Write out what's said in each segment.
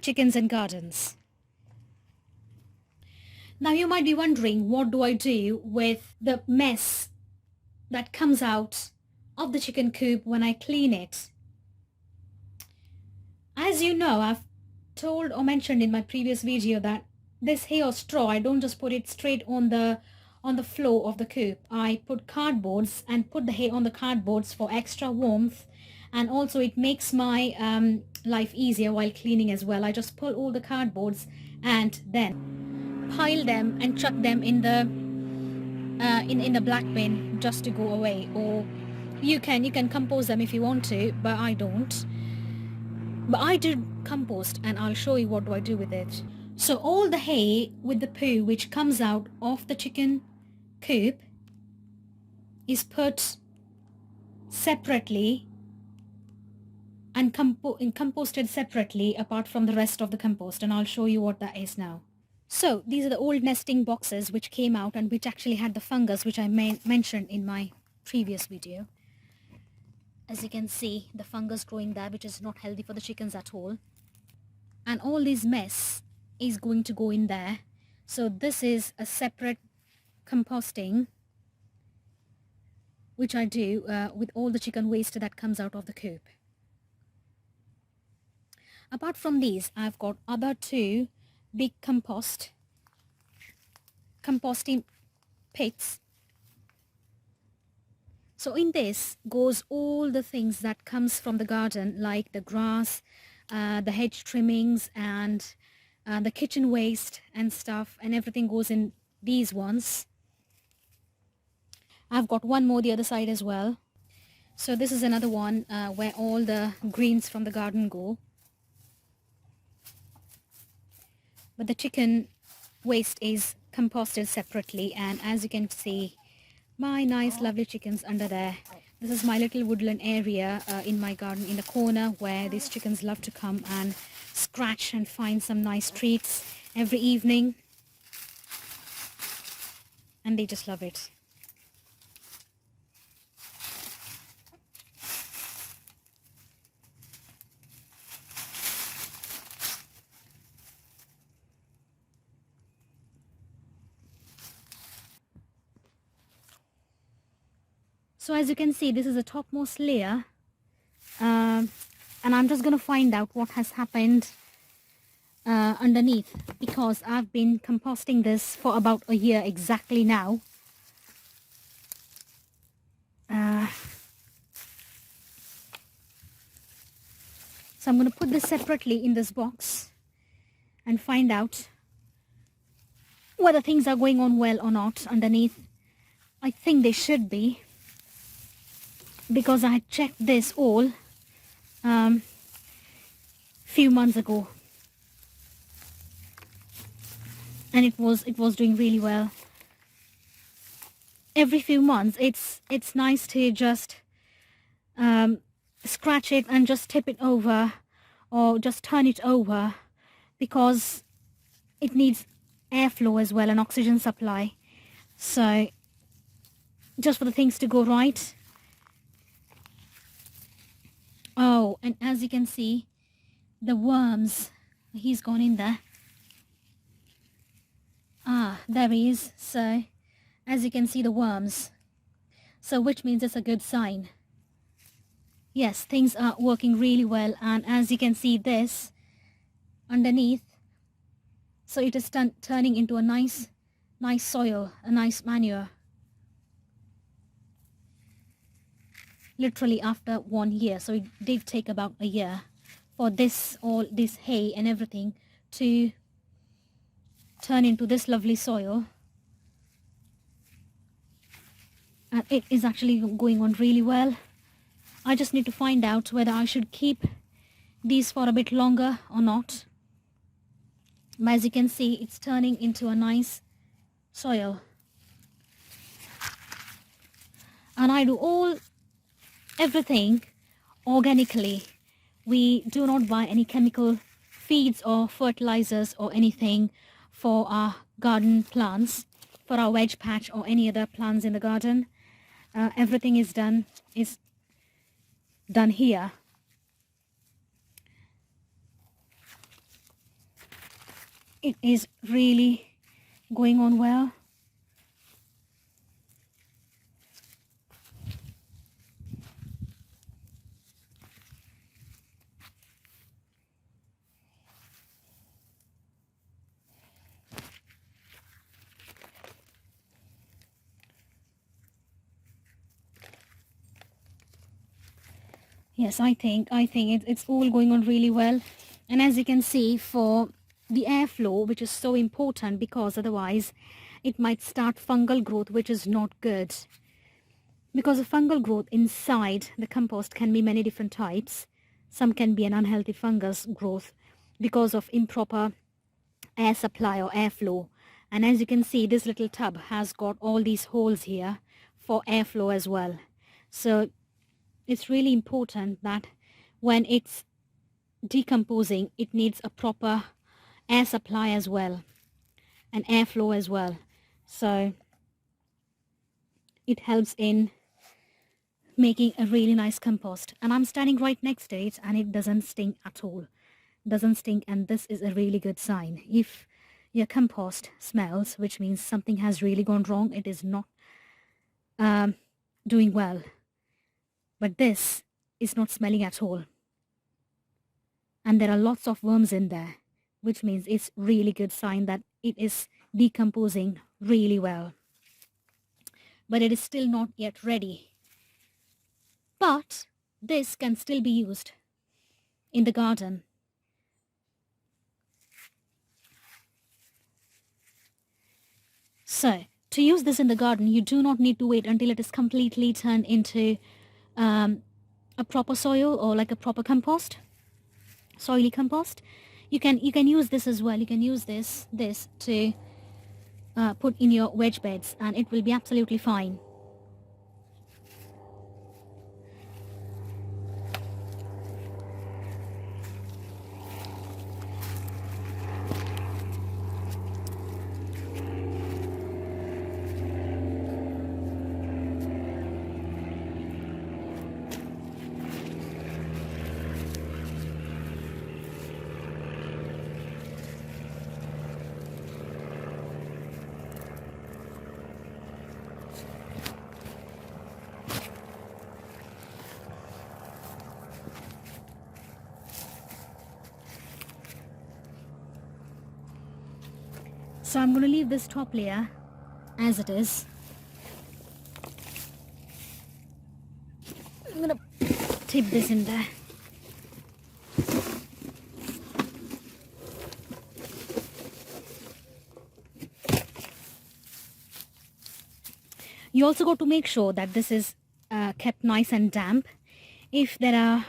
chickens and gardens. Now you might be wondering, what do I do with the mess that comes out of the chicken coop when I clean it? As you know, I've told or mentioned in my previous video that this hay or straw, I don't just put it straight on the floor of the coop. I put cardboards and put the hay on the cardboards for extra warmth, and also it makes my life easier while cleaning as well. I just pull all the cardboards and then pile them and chuck them in the in the black bin just to go away. Or you can compost them if you want to, but I don't. But I do compost, and I'll show you what do I do with it. So all the hay with the poo which comes out of the chicken coop is put separately and composted separately apart from the rest of the compost, and I'll show you what that is now. So these are the old nesting boxes which came out and which actually had the fungus which I mentioned in my previous video. As you can see, the fungus growing there, which is not healthy for the chickens at all. And all this mess is going to go in there. So this is a separate composting which I do with all the chicken waste that comes out of the coop. Apart from these, I've got other two big composting pits. So in this goes all the things that comes from the garden, like the grass, the hedge trimmings, and the kitchen waste and stuff, and everything goes in these ones. I've got one more the other side as well. So this is another one where all the greens from the garden go. But the chicken waste is composted separately, and as you can see, my nice lovely chickens under there. This is my little woodland area in my garden in the corner where these chickens love to come and scratch and find some nice treats every evening, and they just love it. So as you can see, this is the topmost layer, and I'm just going to find out what has happened underneath, because I've been composting this for about a year exactly now. So I'm going to put this separately in this box and find out whether things are going on well or not underneath. I think they should be, because I had checked this all few months ago, and it was doing really well. Every few months it's nice to just scratch it and just tip it over or just turn it over, because it needs airflow as well and oxygen supply. So just for the things to go right. Oh, and as you can see, the worms, he's gone in there. Ah, there he is. So as you can see, the worms, so which means it's a good sign. Yes, things are working really well. And as you can see, this underneath, so it is turning into a nice soil, a nice manure. Literally after 1 year. So it did take about a year for all this hay and everything to turn into this lovely soil, and it is actually going on really well. I just need to find out whether I should keep these for a bit longer or not. But as you can see, it's turning into a nice soil, and I do everything organically. We do not buy any chemical feeds or fertilizers or anything for our garden plants, for our veg patch or any other plants in the garden. Everything is done here. it is really going on well. Yes, I think it's all going on really well. And as you can see, for the airflow, which is so important, because otherwise it might start fungal growth, which is not good. Because of fungal growth inside the compost can be many different types. Some can be an unhealthy fungus growth because of improper air supply or airflow. And as you can see, this little tub has got all these holes here for airflow as well. So it's really important that when it's decomposing, it needs a proper air supply as well and airflow as well. So it helps in making a really nice compost. And I'm standing right next to it and it doesn't stink at all. Doesn't stink, and this is a really good sign. If your compost smells, which means something has really gone wrong, it is not doing well. But this is not smelling at all. And there are lots of worms in there, which means it's really good sign that it is decomposing really well. But it is still not yet ready. But this can still be used in the garden. So, to use this in the garden, you do not need to wait until it is completely turned into a proper soil or like a proper compost, soily compost. You can use this as well. You can use this to put in your veg beds, and it will be absolutely fine. So I'm going to leave this top layer as it is. I'm going to tip this in there. You also got to make sure that this is kept nice and damp. If there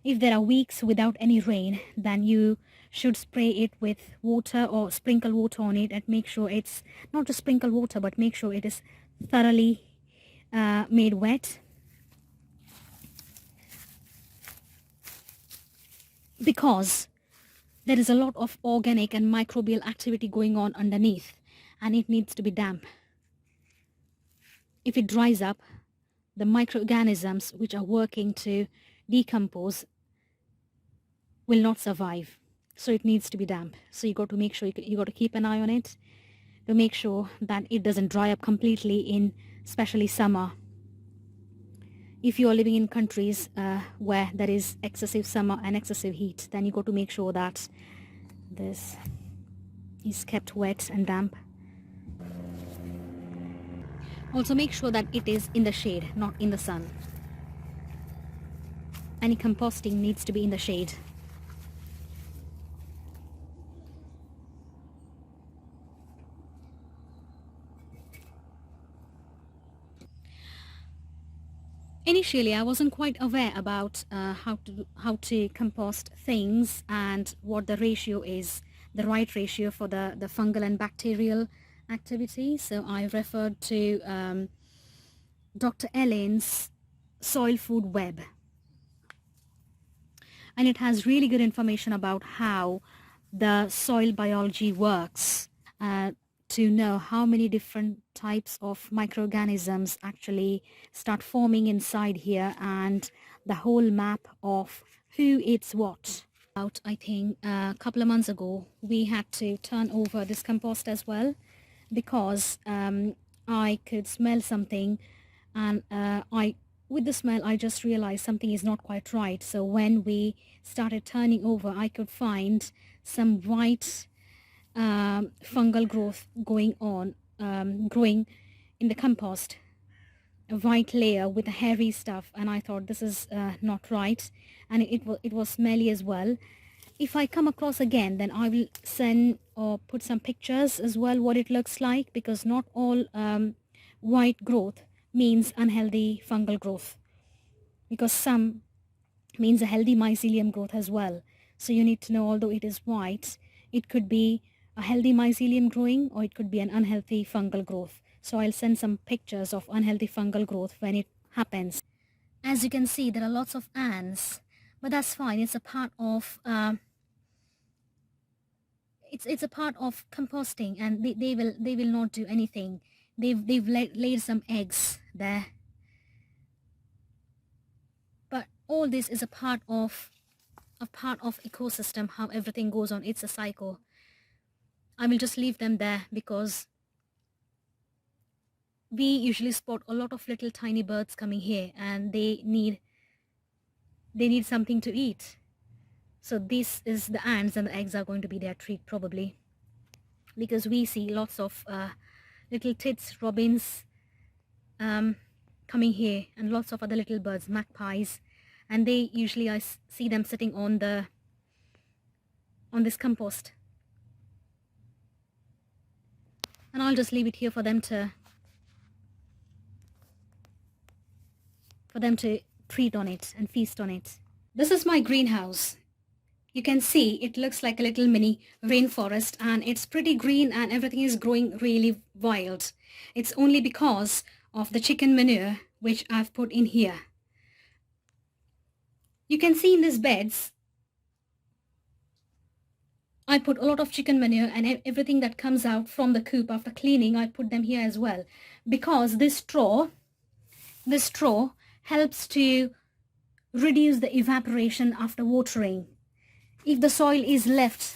are weeks without any rain, then you should spray it with water or sprinkle water on it, and make sure it's not just sprinkle water, but make sure it is thoroughly made wet. Because there is a lot of organic and microbial activity going on underneath, and it needs to be damp. If it dries up, the microorganisms which are working to decompose will not survive. So it needs to be damp. So you got to make sure you got to keep an eye on it to make sure that it doesn't dry up completely in especially summer. If you are living in countries where there is excessive summer and excessive heat, then you got to make sure that this is kept wet and damp. Also make sure that it is in the shade, not in the sun. Any composting needs to be in the shade. Initially, I wasn't quite aware about how to compost things and what the ratio is, the right ratio for the fungal and bacterial activity. So I referred to Dr. Ellen's Soil Food Web. And it has really good information about how the soil biology works. To know how many different types of microorganisms actually start forming inside here, and the whole map of who eats what. Out, I think a couple of months ago, we had to turn over this compost as well because I could smell something, and with the smell, I just realized something is not quite right. So when we started turning over, I could find some white fungal growth going on, growing in the compost, a white layer with a hairy stuff, and I thought this is not right, and it was smelly as well. If I come across again, then I will send or put some pictures as well what it looks like, because not all white growth means unhealthy fungal growth, because some means a healthy mycelium growth as well. So you need to know, although it is white, it could be a healthy mycelium growing or it could be an unhealthy fungal growth. So I'll send some pictures of unhealthy fungal growth when it happens. As you can see, there are lots of ants, but that's fine. It's a part of it's a part of composting, and they will not do anything. They've laid some eggs there, but all this is a part of ecosystem, how everything goes on. It's a cycle. I will just leave them there because we usually spot a lot of little tiny birds coming here, and they need something to eat. So this is the ants, and the eggs are going to be their treat probably, because we see lots of little tits, robins coming here, and lots of other little birds, magpies, and they usually I see them sitting on this compost, and I'll just leave it here for them to treat on it and feast on it. This is my greenhouse. You can see it looks like a little mini rainforest, and it's pretty green and everything is growing really wild. It's only because of the chicken manure which I've put in here. You can see in these beds, I put a lot of chicken manure, and everything that comes out from the coop after cleaning, I put them here as well, because this straw helps to reduce the evaporation after watering. If the soil is left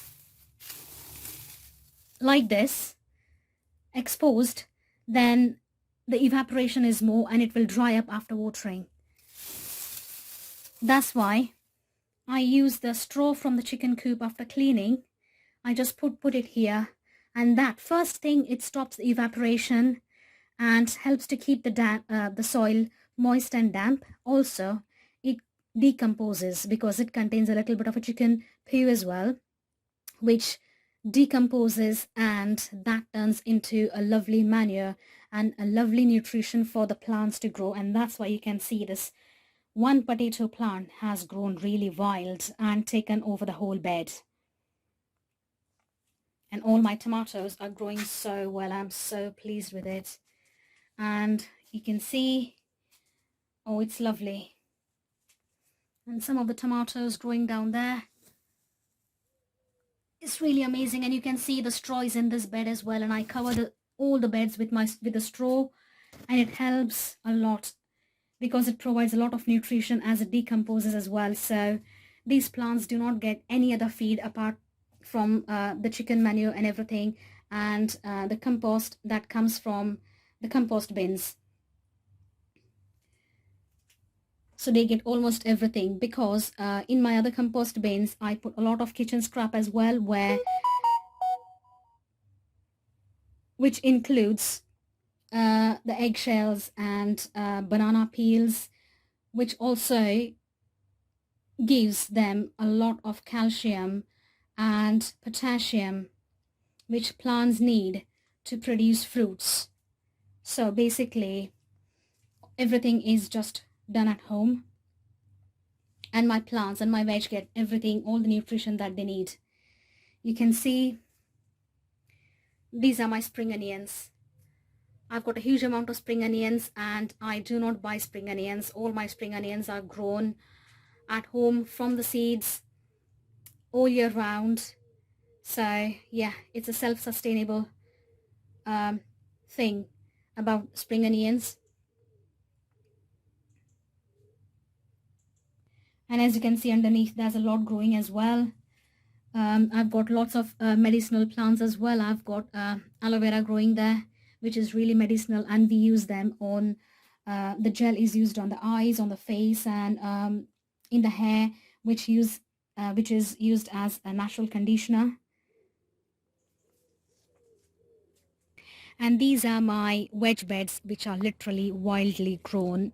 like this, exposed, then the evaporation is more and it will dry up after watering. That's why I use the straw from the chicken coop after cleaning. I just put it here, and that first thing, it stops the evaporation and helps to keep the soil moist and damp. Also, it decomposes because it contains a little bit of a chicken poo as well, which decomposes, and that turns into a lovely manure and a lovely nutrition for the plants to grow. And that's why you can see this one potato plant has grown really wild and taken over the whole bed. And all my tomatoes are growing so well. I'm so pleased with it. And you can see, oh, it's lovely. And some of the tomatoes growing down there, it's really amazing. And you can see the straw is in this bed as well, and I cover all the beds with the straw, and it helps a lot because it provides a lot of nutrition as it decomposes as well. So these plants do not get any other feed apart from the chicken manure and everything, and the compost that comes from the compost bins. So they get almost everything, because in my other compost bins, I put a lot of kitchen scrap as well, which includes the eggshells and banana peels, which also gives them a lot of calcium and potassium, which plants need to produce fruits. So basically, everything is just done at home, and my plants and my veg get everything, all the nutrition that they need. You can see these are my spring onions. I've got a huge amount of spring onions, and I do not buy spring onions. All my spring onions are grown at home from the seeds all year round. So yeah, it's a self-sustainable thing about spring onions. And as you can see underneath, there's a lot growing as well. I've got lots of medicinal plants as well. I've got aloe vera growing there, which is really medicinal, and we use them on the gel is used on the eyes, on the face, and in the hair, which is used as a natural conditioner. And these are my wedge beds, which are literally wildly grown,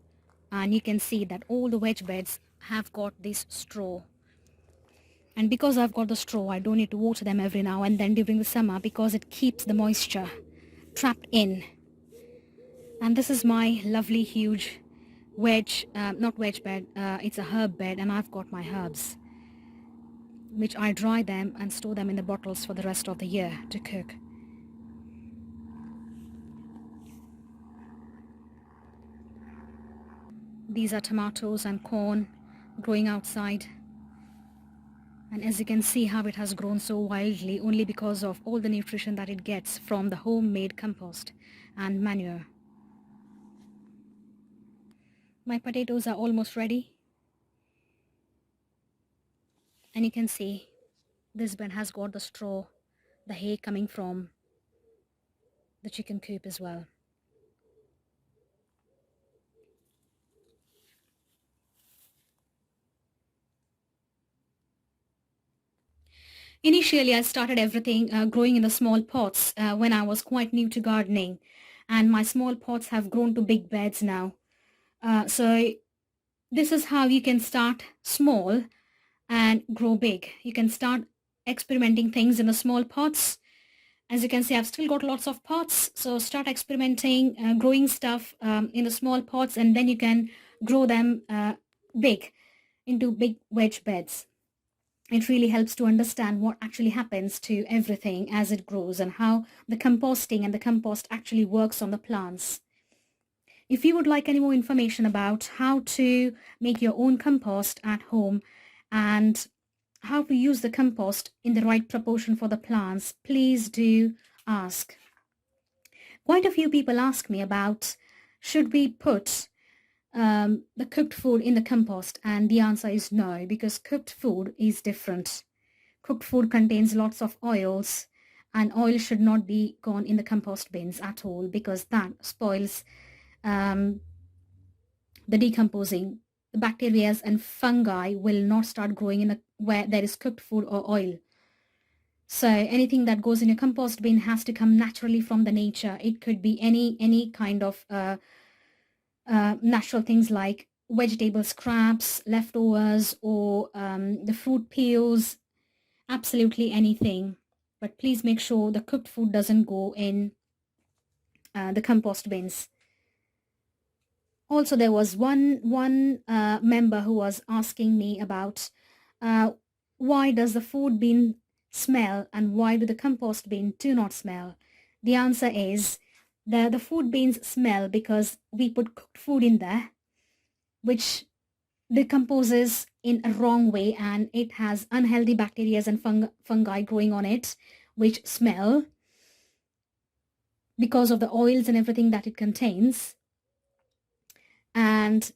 and you can see that all the wedge beds have got this straw. And because I've got the straw, I don't need to water them every now and then during the summer, because it keeps the moisture trapped in. And this is my lovely huge not wedge bed, it's a herb bed, and I've got my herbs, which I dry them and store them in the bottles for the rest of the year to cook. These are tomatoes and corn growing outside. And as you can see how it has grown so wildly, only because of all the nutrition that it gets from the homemade compost and manure. My potatoes are almost ready. And you can see this bed has got the straw, the hay coming from the chicken coop as well. Initially, I started everything growing in the small pots when I was quite new to gardening, and my small pots have grown to big beds now. So this is how you can start small and grow big. You can start experimenting things in the small pots. As you can see, I've still got lots of pots, so start experimenting, growing stuff in the small pots, and then you can grow them big into big wedge beds. It really helps to understand what actually happens to everything as it grows, and how the composting and the compost actually works on the plants. If you would like any more information about how to make your own compost at home and how to use the compost in the right proportion for the plants, please do ask. Quite a few people ask me about, should we put the cooked food in the compost, and the answer is no, because cooked food is different. Cooked food contains lots of oils, and oil should not be gone in the compost bins at all, because that spoils the decomposing. The bacteria and fungi will not start growing in where there is cooked food or oil. So anything that goes in a compost bin has to come naturally from the nature. It could be any kind of natural things like vegetable scraps, leftovers, or the fruit peels, absolutely anything. But please make sure the cooked food doesn't go in the compost bins. Also, there was one member who was asking me about why does the food bin smell and why do the compost bin do not smell. The answer is the food bins smell because we put cooked food in there, which decomposes in a wrong way, and it has unhealthy bacteria and fungi growing on it, which smell because of the oils and everything that it contains. And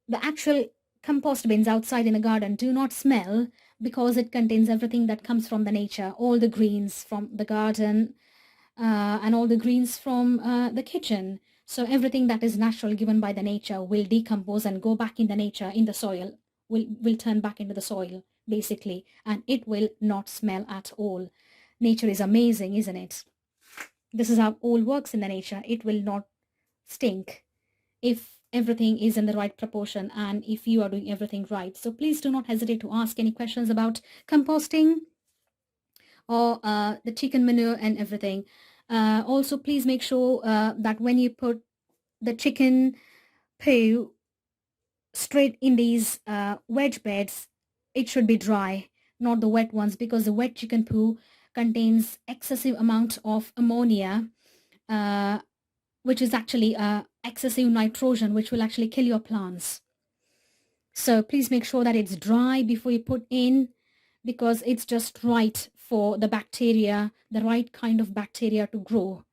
the actual compost bins outside in the garden do not smell because it contains everything that comes from the nature, all the greens from the garden and all the greens from the kitchen. So everything that is natural given by the nature will decompose and go back in the nature, in the soil, will turn back into the soil, basically, and it will not smell at all. Nature is amazing, isn't it? This is how all works in the nature. It will not stink if everything is in the right proportion and if you are doing everything right. So please do not hesitate to ask any questions about composting or the chicken manure and everything. Also, please make sure that when you put the chicken poo straight in these wedge beds, it should be dry, not the wet ones, because the wet chicken poo contains excessive amount of ammonia, which is actually excessive nitrogen, which will actually kill your plants. So please make sure that it's dry before you put in, because it's just right for the bacteria, the right kind of bacteria to grow.